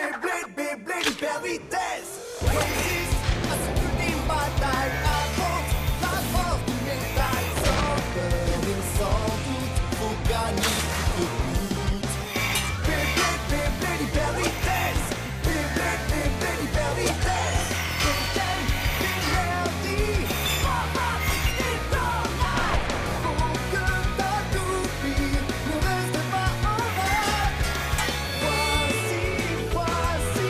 Beyblade, Beyblade, hyper vitesse. Résiste à cette ultime bataille. Affronte la force du métal. Sans peur et sans doute, faut gagner tout de suite. Beyblade, Beyblade, hyper vitesse. Beyblade, Beyblade, hyper vitesse. Beyblade, d'énergie. Et d'orage. Faut que ta toupie ne reste pas en rade. Voici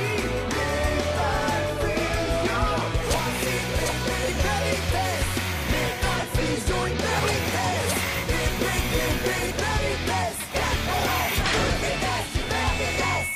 Metal Fusion. Voici Beyblade, hyper vitesse. Metal Fusion, hyper vitesse. Beyblade, Beyblade, hyper vitesse. Hyper vitesse.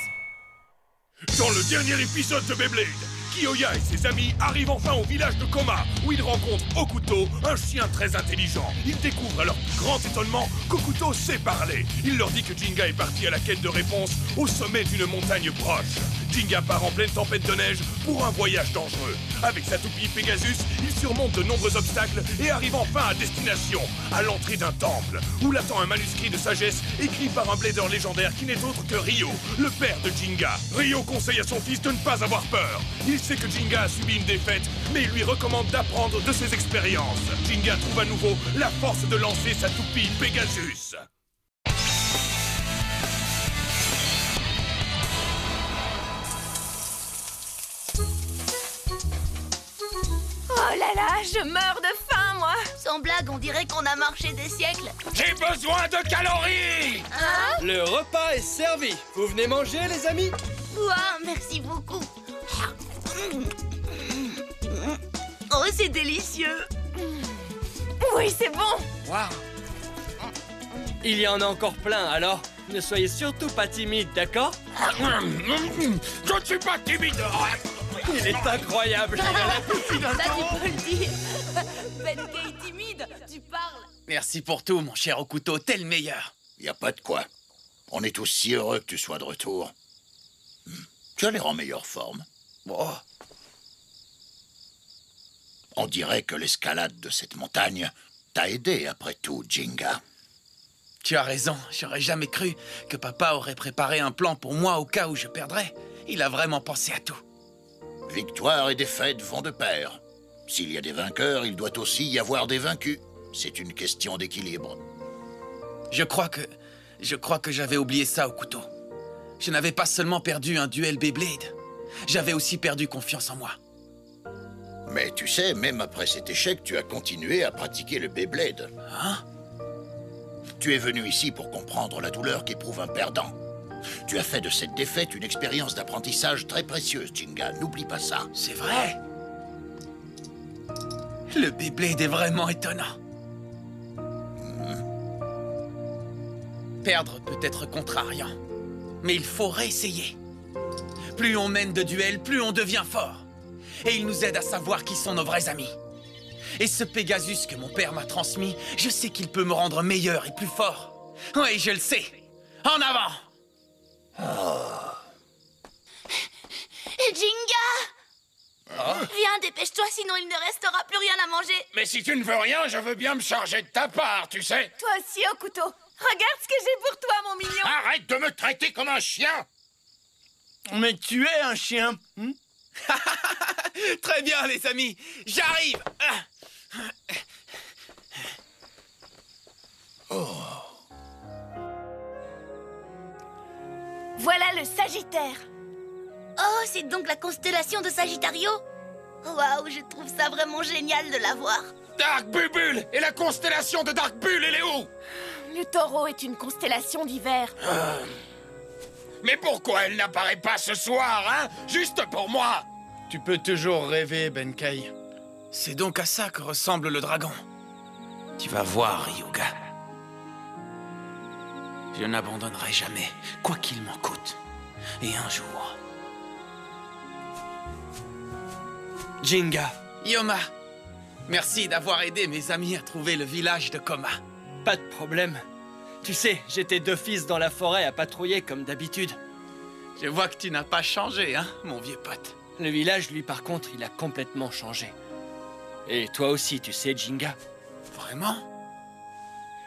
Dans le dernier épisode de Beyblade, Kiyoya et ses amis arrivent enfin au village de Koma, où ils rencontrent Okuto, un chien très intelligent. Ils découvrent à leur plus grand étonnement qu'Okuto sait parler. Il leur dit que Jinga est parti à la quête de réponses au sommet d'une montagne proche. Jinga part en pleine tempête de neige pour un voyage dangereux. Avec sa toupie Pegasus, il surmonte de nombreux obstacles et arrive enfin à destination, à l'entrée d'un temple, où l'attend un manuscrit de sagesse écrit par un blader légendaire qui n'est autre que Ryo, le père de Jinga. Ryo conseille à son fils de ne pas avoir peur. Il sait que Jinga a subi une défaite, mais il lui recommande d'apprendre de ses expériences. Jinga trouve à nouveau la force de lancer sa toupie Pegasus. Oh là là, je meurs de faim, moi. Sans blague, on dirait qu'on a marché des siècles. J'ai besoin de calories! Hein? Le repas est servi. Vous venez manger, les amis? Ouah, merci beaucoup. Oh, c'est délicieux. Oui, c'est bon. Waouh! Il y en a encore plein, alors ne soyez surtout pas timide, d'accord? Je ne suis pas timide! Il est incroyable! Ça, tu peux le dire. Benkei timide, tu parles. Merci pour tout, mon cher Okuto, t'es le meilleur. Y a pas de quoi. On est tous si heureux que tu sois de retour. Tu as l'air en meilleure forme. Oh, On dirait que l'escalade de cette montagne t'a aidé après tout, Jinga. tu as raison, j'aurais jamais cru que papa aurait préparé un plan pour moi au cas où je perdrais. Il a vraiment pensé à tout. Victoire et défaite vont de pair. S'il y a des vainqueurs, il doit aussi y avoir des vaincus. C'est une question d'équilibre. Je crois que j'avais oublié ça, Okuto. Je n'avais pas seulement perdu un duel Beyblade, j'avais aussi perdu confiance en moi. Mais tu sais, même après cet échec, tu as continué à pratiquer le Beyblade. Hein? Tu es venu ici pour comprendre la douleur qu'éprouve un perdant. Tu as fait de cette défaite une expérience d'apprentissage très précieuse, Jinga. N'oublie pas ça. C'est vrai. Le Beyblade est vraiment étonnant. Perdre peut être contrariant, mais il faut réessayer. Plus on mène de duels, plus on devient fort. Et il nous aide à savoir qui sont nos vrais amis. Et ce Pegasus que mon père m'a transmis, je sais qu'il peut me rendre meilleur et plus fort. Oui, je le sais. En avant! Jinga! Viens, dépêche-toi, sinon il ne restera plus rien à manger. Mais si tu ne veux rien, je veux bien me charger de ta part, tu sais. Toi aussi, Okuto. Regarde ce que j'ai pour toi, mon mignon. Arrête de me traiter comme un chien! Mais tu es un chien. Très bien, les amis. J'arrive! Voilà le Sagittaire. Oh, c'est donc la constellation de Sagittario? Waouh, je trouve ça vraiment génial de la voir. Dark Bubule! Et la constellation de Dark Bull, elle est où? Le Taureau est une constellation d'hiver. Mais pourquoi elle n'apparaît pas ce soir, hein? Juste pour moi! Tu peux toujours rêver, Benkei. C'est donc à ça que ressemble le dragon. Tu vas voir, Ryuga. Je n'abandonnerai jamais, quoi qu'il m'en coûte. Et un jour... Jinga, Yoma, merci d'avoir aidé mes amis à trouver le village de Koma. Pas de problème. Tu sais, j'étais d'office dans la forêt à patrouiller comme d'habitude. Je vois que tu n'as pas changé, hein, mon vieux pote. Le village, lui, par contre, il a complètement changé. Et toi aussi, tu sais, Jinga. Vraiment?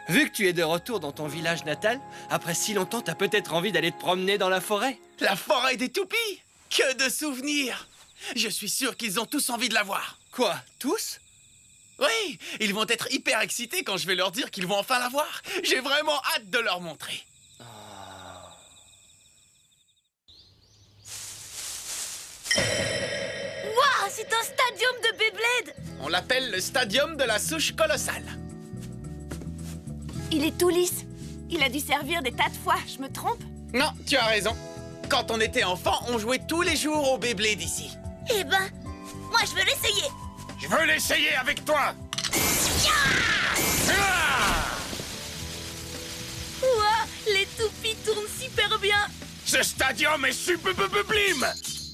Vu que tu es de retour dans ton village natal, après si longtemps, t'as peut-être envie d'aller te promener dans la forêt. La forêt des toupies! Que de souvenirs! Je suis sûr qu'ils ont tous envie de la voir. Quoi, tous? Oui, ils vont être hyper excités quand je vais leur dire qu'ils vont enfin la voir. J'ai vraiment hâte de leur montrer. Waouh, c'est un stadium de Beyblade! On l'appelle le stadium de la souche colossale. Il est tout lisse. Il a dû servir des tas de fois, je me trompe? Non, tu as raison. Quand on était enfant, on jouait tous les jours au Beyblade ici. Eh ben, moi je veux l'essayer. Je veux l'essayer avec toi. Waouh, les toupies tournent super bien. Ce stadium est super blim.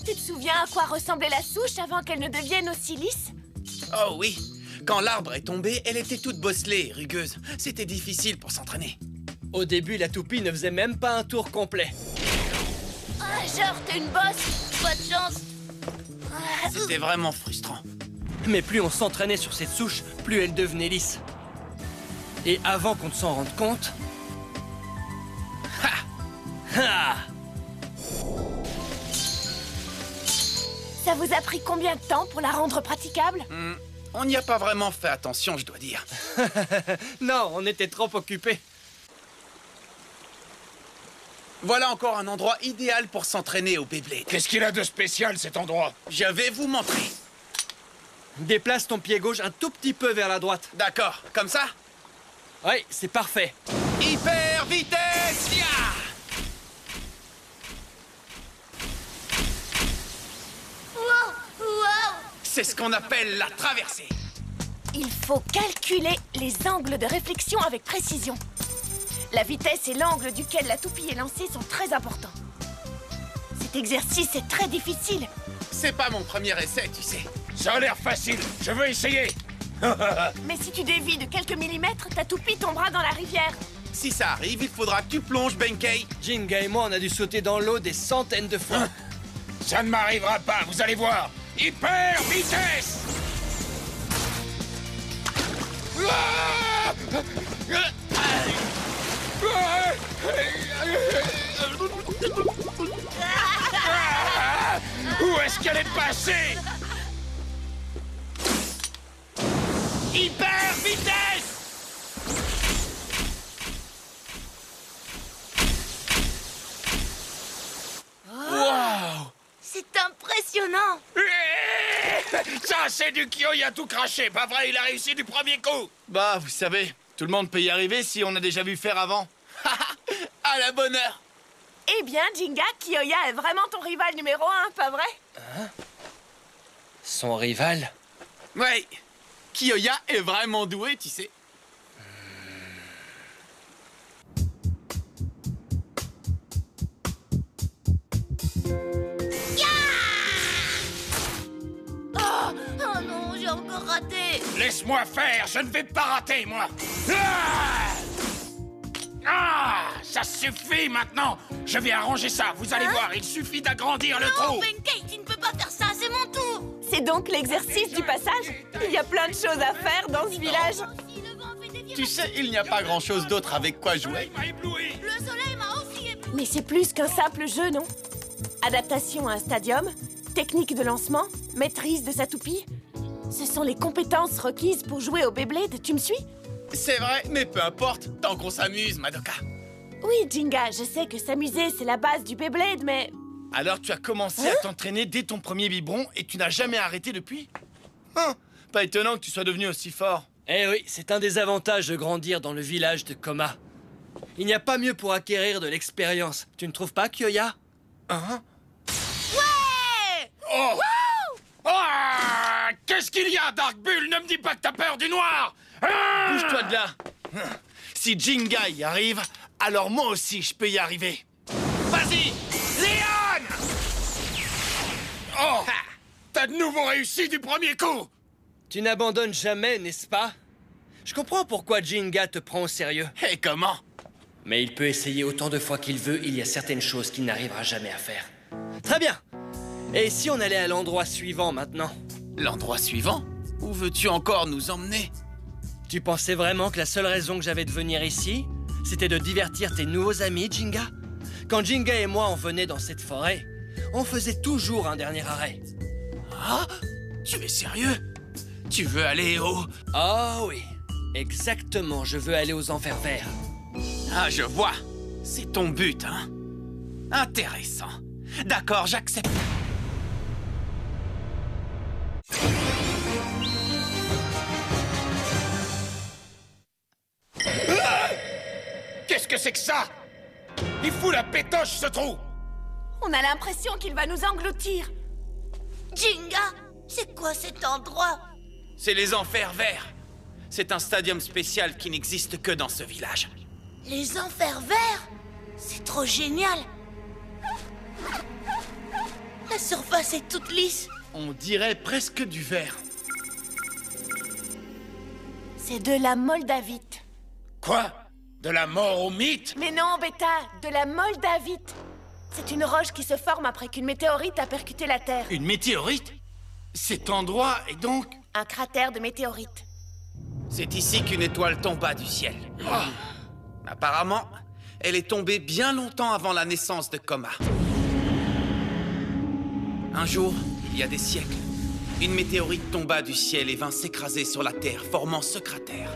Tu te souviens à quoi ressemblait la souche avant qu'elle ne devienne aussi lisse? Oh oui, quand l'arbre est tombé, elle était toute bosselée et rugueuse. C'était difficile pour s'entraîner. Au début, la toupie ne faisait même pas un tour complet. Ah, genre, t'es une bosse. Pas de chance. C'était vraiment frustrant. Mais plus on s'entraînait sur cette souche, plus elle devenait lisse. Et avant qu'on ne s'en rende compte... Ha! Ça vous a pris combien de temps pour la rendre praticable? On n'y a pas vraiment fait attention, je dois dire. Non, on était trop occupés. Voilà encore un endroit idéal pour s'entraîner au Beyblade. Qu'est-ce qu'il a de spécial, cet endroit? Je vais vous montrer. Déplace ton pied gauche un tout petit peu vers la droite. D'accord, comme ça? Oui, c'est parfait. Hyper vitesse! Ya! Waouh. C'est ce qu'on appelle la traversée. Il faut calculer les angles de réflexion avec précision. La vitesse et l'angle duquel la toupie est lancée sont très importants. Cet exercice est très difficile. C'est pas mon premier essai, tu sais. Ça a l'air facile. Je veux essayer. Mais si tu dévies de quelques millimètres, ta toupie tombera dans la rivière. Si ça arrive, il faudra que tu plonges, Benkei. Jinga et moi, on a dû sauter dans l'eau des centaines de fois. Ça ne m'arrivera pas, vous allez voir. Hyper vitesse. Où est-ce qu'elle est passée? Hyper vitesse. Waouh! C'est impressionnant. Ça, c'est du Kyoya tout craché, pas vrai? Il a réussi du premier coup. Bah, vous savez, tout le monde peut y arriver si on a déjà vu faire avant. À la bonne heure. Eh bien, Jinga, Kyoya est vraiment ton rival numéro 1, pas vrai? Son rival? Ouais. Kyoya est vraiment doué, tu sais. Oh non, j'ai encore raté. Laisse-moi faire, je ne vais pas rater, moi. Ça suffit maintenant. Je vais arranger ça, vous allez voir, il suffit d'agrandir le Non, trou. Benkei, tu ne peux pas faire ça, c'est mon tour. C'est donc l'exercice du passage? Il y a plein de choses à faire dans ce village. Si le vent fait dévier Tu sais, il n'y a pas grand-chose d'autre avec quoi jouer. Il m'a ébloui. le soleil m'a aussi ébloui. Mais c'est plus qu'un simple jeu, non? Adaptation à un stadium, technique de lancement, maîtrise de sa toupie. Ce sont les compétences requises pour jouer au Beyblade, tu me suis? C'est vrai, mais peu importe, tant qu'on s'amuse, Madoka. Oui, Jinga, je sais que s'amuser, c'est la base du Beyblade, mais... Alors tu as commencé à t'entraîner dès ton premier biberon et tu n'as jamais arrêté depuis? Pas étonnant que tu sois devenu aussi fort. Eh oui, c'est un des avantages de grandir dans le village de Koma. Il n'y a pas mieux pour acquérir de l'expérience. Tu ne trouves pas, Kyoya? Hein? Oh. Ah, qu'est-ce qu'il y a, Dark Bull? Ne me dis pas que t'as peur du noir. Bouge-toi de là. Si Jinga y arrive, alors moi aussi je peux y arriver. Vas-y, Léon! Oh, t'as de nouveau réussi du premier coup. Tu n'abandonnes jamais, n'est-ce pas? Je comprends pourquoi Jinga te prend au sérieux. Et comment? Mais il peut essayer autant de fois qu'il veut, il y a certaines choses qu'il n'arrivera jamais à faire. Très bien. Et si on allait à l'endroit suivant maintenant? L'endroit suivant? Où veux-tu encore nous emmener? Tu pensais vraiment que la seule raison que j'avais de venir ici, c'était de divertir tes nouveaux amis, Jinga? Quand Jinga et moi on venait dans cette forêt, on faisait toujours un dernier arrêt. Ah? Tu es sérieux? Tu veux aller au... Ah oui, exactement, je veux aller aux Enfers Verts. Ah, je vois. C'est ton but, hein? Intéressant. D'accord, j'accepte. Qu'est-ce que c'est que ça? Il fout la pétoche, ce trou! On a l'impression qu'il va nous engloutir. Jinga, c'est quoi cet endroit? C'est les Enfers Verts. C'est un stadium spécial qui n'existe que dans ce village. Les Enfers Verts? C'est trop génial. La surface est toute lisse. On dirait presque du verre. C'est de la moldavite. Quoi? De la mort au mythe? Mais non, Beta, de la moldavite. C'est une roche qui se forme après qu'une météorite a percuté la Terre. Une météorite? Cet endroit est donc... Un cratère de météorite. C'est ici qu'une étoile tomba du ciel. Apparemment, elle est tombée bien longtemps avant la naissance de Koma. Un jour, il y a des siècles, une météorite tomba du ciel et vint s'écraser sur la Terre, formant ce cratère.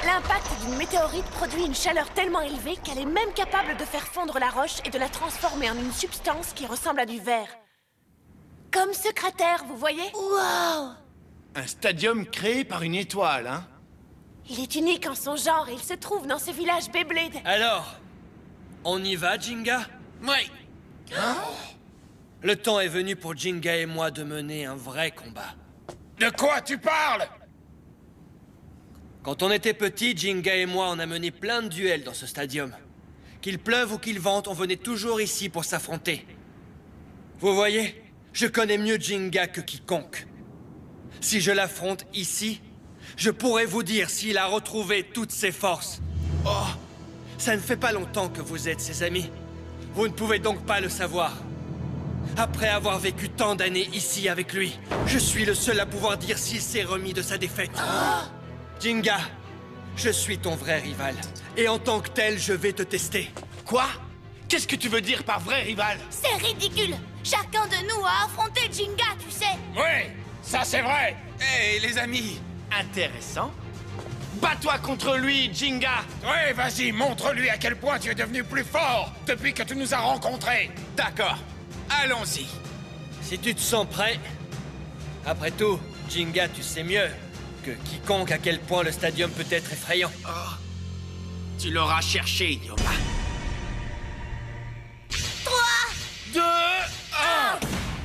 L'impact d'une météorite produit une chaleur tellement élevée qu'elle est même capable de faire fondre la roche et de la transformer en une substance qui ressemble à du verre. Comme ce cratère, vous voyez? Waouh! Un stadium créé par une étoile, hein? Il est unique en son genre et il se trouve dans ce village Beyblade. Alors, on y va, Jinga? Oui. Le temps est venu pour Jinga et moi de mener un vrai combat. De quoi tu parles? Quand on était petits, Jinga et moi, on a mené plein de duels dans ce stadium. Qu'il pleuve ou qu'il vente, on venait toujours ici pour s'affronter. Vous voyez, je connais mieux Jinga que quiconque. Si je l'affronte ici, je pourrais vous dire s'il a retrouvé toutes ses forces. Oh, ça ne fait pas longtemps que vous êtes ses amis. Vous ne pouvez donc pas le savoir. Après avoir vécu tant d'années ici avec lui, je suis le seul à pouvoir dire s'il s'est remis de sa défaite. Jinga, je suis ton vrai rival. Et en tant que tel, je vais te tester. Quoi? Qu'est-ce que tu veux dire par vrai rival? C'est ridicule. Chacun de nous a affronté Jinga, tu sais. Oui, ça c'est vrai. Hé, les amis! Intéressant. Bats-toi contre lui, Jinga! Oui, vas-y, montre-lui à quel point tu es devenu plus fort depuis que tu nous as rencontrés. D'accord, allons-y. Si tu te sens prêt... Après tout, Jinga, tu sais mieux que quiconque à quel point le stadium peut être effrayant. Tu l'auras cherché, Yoma. 3, 2,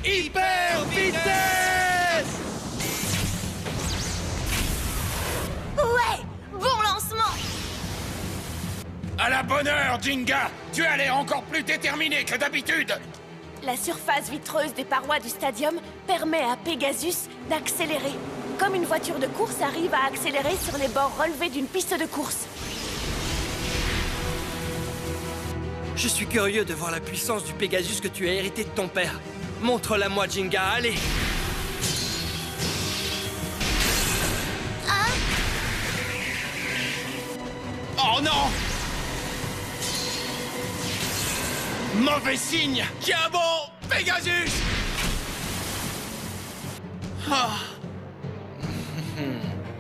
1... Hyper vitesse! ouais, bon lancement. À la bonne heure, Jinga. Tu as l'air encore plus déterminé que d'habitude. La surface vitreuse des parois du stadium permet à Pegasus d'accélérer. Comme une voiture de course arrive à accélérer sur les bords relevés d'une piste de course. Je suis curieux de voir la puissance du Pegasus que tu as hérité de ton père. Montre-la-moi, Jinga, allez! Oh non! Mauvais signe! Tiens bon, Pegasus!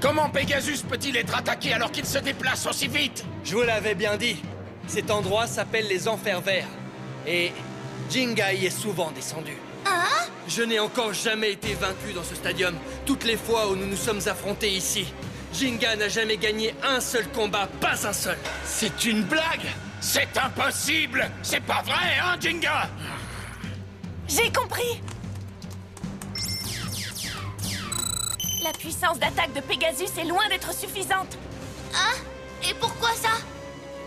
Comment Pegasus peut-il être attaqué alors qu'il se déplace aussi vite? Je vous l'avais bien dit, cet endroit s'appelle les Enfers Verts. Et Jinga y est souvent descendu. Hein? Je n'ai encore jamais été vaincu dans ce stadium, toutes les fois où nous nous sommes affrontés ici. Jinga n'a jamais gagné un seul combat, pas un seul. C'est une blague! C'est impossible! C'est pas vrai, hein, Jinga? J'ai compris! La puissance d'attaque de Pegasus est loin d'être suffisante. Hein? Et pourquoi ça?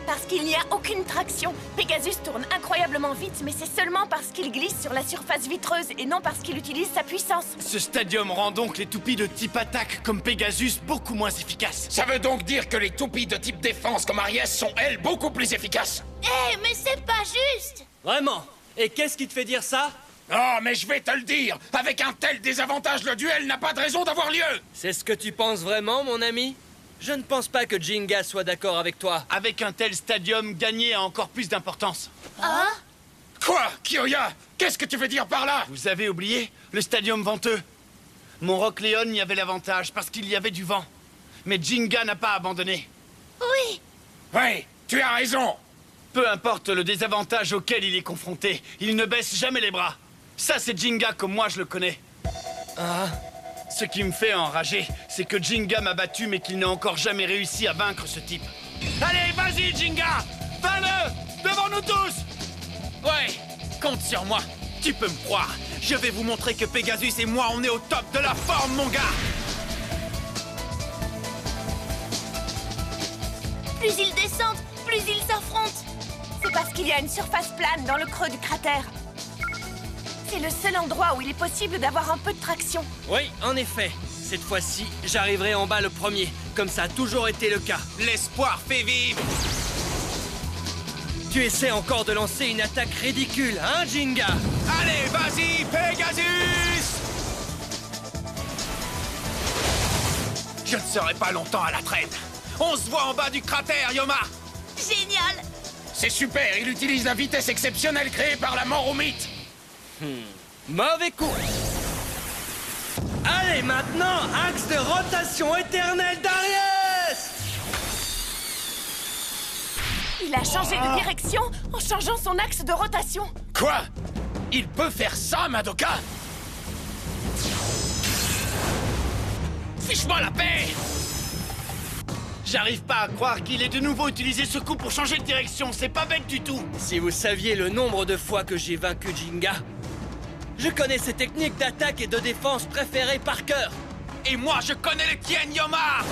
Parce qu'il n'y a aucune traction. Pegasus tourne incroyablement vite, mais c'est seulement parce qu'il glisse sur la surface vitreuse et non parce qu'il utilise sa puissance. Ce stadium rend donc les toupies de type attaque comme Pegasus beaucoup moins efficaces. Ça veut donc dire que les toupies de type défense comme Aries sont, elles, beaucoup plus efficaces. Eh, mais c'est pas juste! Vraiment? Et qu'est-ce qui te fait dire ça? Oh, mais je vais te le dire. Avec un tel désavantage, le duel n'a pas de raison d'avoir lieu. C'est ce que tu penses vraiment, mon ami? Je ne pense pas que Jinga soit d'accord avec toi. Avec un tel stadium, gagner a encore plus d'importance. Hein? Quoi, Kyoya? Qu'est-ce que tu veux dire par là? Vous avez oublié le stadium venteux? Mon Rock Leon y avait l'avantage parce qu'il y avait du vent. Mais Jinga n'a pas abandonné. Oui! Oui, tu as raison. Peu importe le désavantage auquel il est confronté, il ne baisse jamais les bras. Ça, c'est Jinga comme moi je le connais. Ah, Ce qui me fait enrager, c'est que Jinga m'a battu mais qu'il n'a encore jamais réussi à vaincre ce type. Allez, vas-y, Jinga! Bats-le! Devant nous tous! Ouais, compte sur moi. Tu peux me croire. Je vais vous montrer que Pegasus et moi, on est au top de la forme, mon gars. Plus ils descendent, plus ils s'affrontent. C'est parce qu'il y a une surface plane dans le creux du cratère. C'est le seul endroit où il est possible d'avoir un peu de traction. oui, en effet. Cette fois-ci, j'arriverai en bas le premier, comme ça a toujours été le cas. L'espoir fait vivre. Tu essaies encore de lancer une attaque ridicule, hein, Jinga? Allez, vas-y, Pegasus! Je ne serai pas longtemps à la traîne. On se voit en bas du cratère, Yoma. Génial! C'est super, il utilise la vitesse exceptionnelle créée par la mort au mythe. Mauvais coup. Allez, maintenant, axe de rotation éternelle d'Aries! Il a changé de direction en changeant son axe de rotation. Quoi? Il peut faire ça, Madoka? Fiche-moi la paix! J'arrive pas à croire qu'il ait de nouveau utilisé ce coup pour changer de direction, c'est pas bête du tout. Si vous saviez le nombre de fois que j'ai vaincu Jinga, je connais ses techniques d'attaque et de défense préférées par cœur. Et moi, je connais les tiennes, Yoma.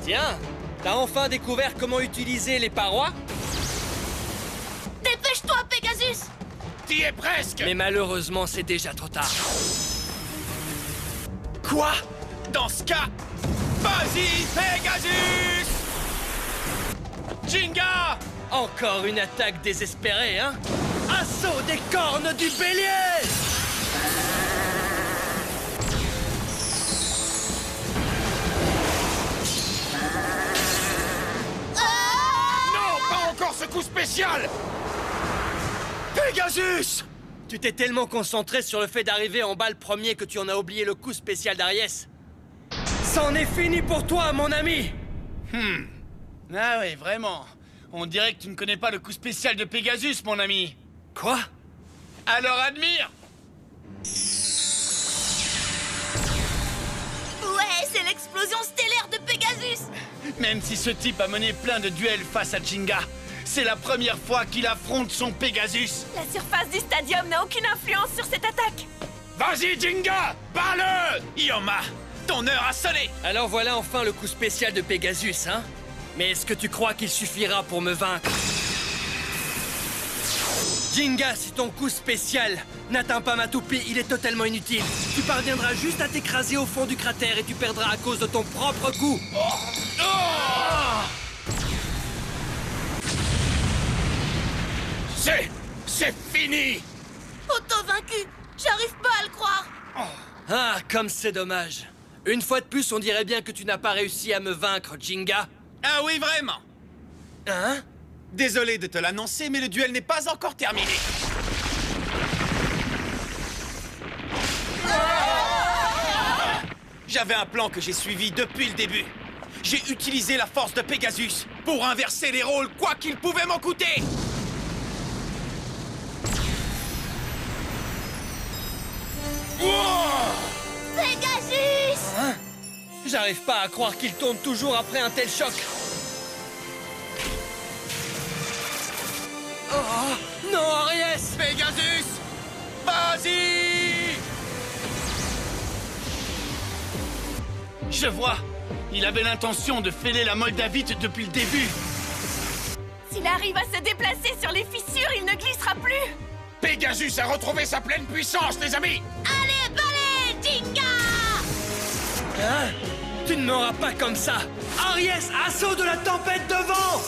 Tiens, t'as enfin découvert comment utiliser les parois? Dépêche-toi, Pegasus! T'y es presque! Mais malheureusement, c'est déjà trop tard. Quoi? Dans ce cas, vas-y, Pegasus! Jinga! Encore une attaque désespérée, hein? Assaut des cornes du bélier! Non, pas encore ce coup spécial! Pegasus! Tu t'es tellement concentré sur le fait d'arriver en bas le premier que tu en as oublié le coup spécial d'Aries. C'en est fini pour toi, mon ami! Ah oui, vraiment. On dirait que tu ne connais pas le coup spécial de Pegasus, mon ami. Quoi? Alors admire! Ouais, c'est l'explosion stellaire de Pegasus! Même si ce type a mené plein de duels face à Jinga, c'est la première fois qu'il affronte son Pegasus. La surface du stadium n'a aucune influence sur cette attaque. Vas-y, Jinga! Bats-le! Yoma, ton heure a sonné! Alors voilà enfin le coup spécial de Pegasus, hein? Mais est-ce que tu crois qu'il suffira pour me vaincre? Jinga, si ton coup spécial n'atteint pas ma toupie, il est totalement inutile. Tu parviendras juste à t'écraser au fond du cratère et tu perdras à cause de ton propre coup. C'est fini! Auto-vaincu! J'arrive pas à le croire! Ah, comme c'est dommage. Une fois de plus, on dirait bien que tu n'as pas réussi à me vaincre, Jinga. Ah oui, vraiment! Hein? Désolé de te l'annoncer, mais le duel n'est pas encore terminé. J'avais un plan que j'ai suivi depuis le début. J'ai utilisé la force de Pegasus pour inverser les rôles, quoi qu'il pouvait m'en coûter. Pegasus! Hein? J'arrive pas à croire qu'il tourne toujours après un tel choc. Oh, non, Aries! Pegasus! Vas-y! Je vois. Il avait l'intention de fêler la Moldavite depuis le début. S'il arrive à se déplacer sur les fissures, il ne glissera plus. Pegasus a retrouvé sa pleine puissance, les amis. Allez, balai, Jinga! Hein? Tu ne m'auras pas comme ça. Aries, assaut de la tempête de vent!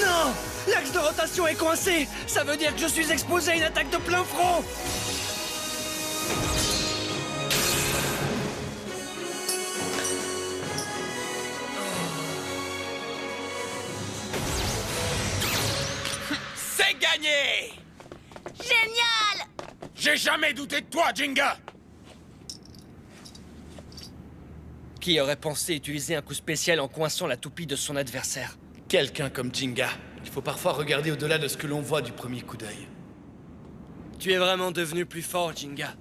Non! L'axe de rotation est coincé. Ça veut dire que je suis exposé à une attaque de plein front. C'est gagné! Génial! J'ai jamais douté de toi, Jinga! Qui aurait pensé utiliser un coup spécial en coinçant la toupie de son adversaire? Quelqu'un comme Jinga. Il faut parfois regarder au-delà de ce que l'on voit du premier coup d'œil. Tu es vraiment devenu plus fort, Jinga.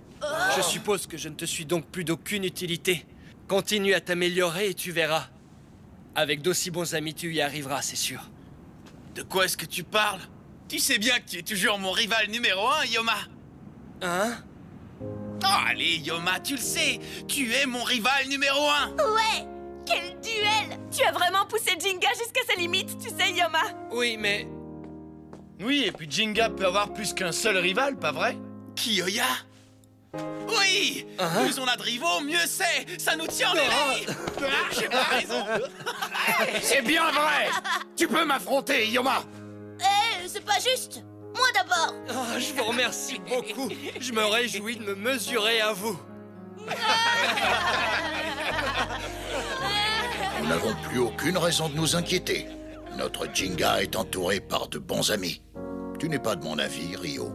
Je suppose que je ne te suis donc plus d'aucune utilité. Continue à t'améliorer et tu verras. Avec d'aussi bons amis, tu y arriveras, c'est sûr. De quoi est-ce que tu parles? Tu sais bien que tu es toujours mon rival numéro 1, Yoma. Hein? Oh, allez, Yoma, tu le sais, tu es mon rival numéro 1. Ouais! Quel duel! Tu as vraiment poussé Jinga jusqu'à sa limite, tu sais, Yoma. Oui, mais... Oui, et puis Jinga peut avoir plus qu'un seul rival, pas vrai? Kiyoya? Oui! Hein? Plus on a de rivaux, mieux c'est! Ça nous tient en éveil! J'ai pas raison! C'est bien vrai! Tu peux m'affronter, Yoma! Eh, c'est pas juste! Moi d'abord! Oh, je vous remercie beaucoup. Je me réjouis de me mesurer à vous. Nous n'avons plus aucune raison de nous inquiéter. Notre Jinga est entouré par de bons amis. Tu n'es pas de mon avis, Ryo.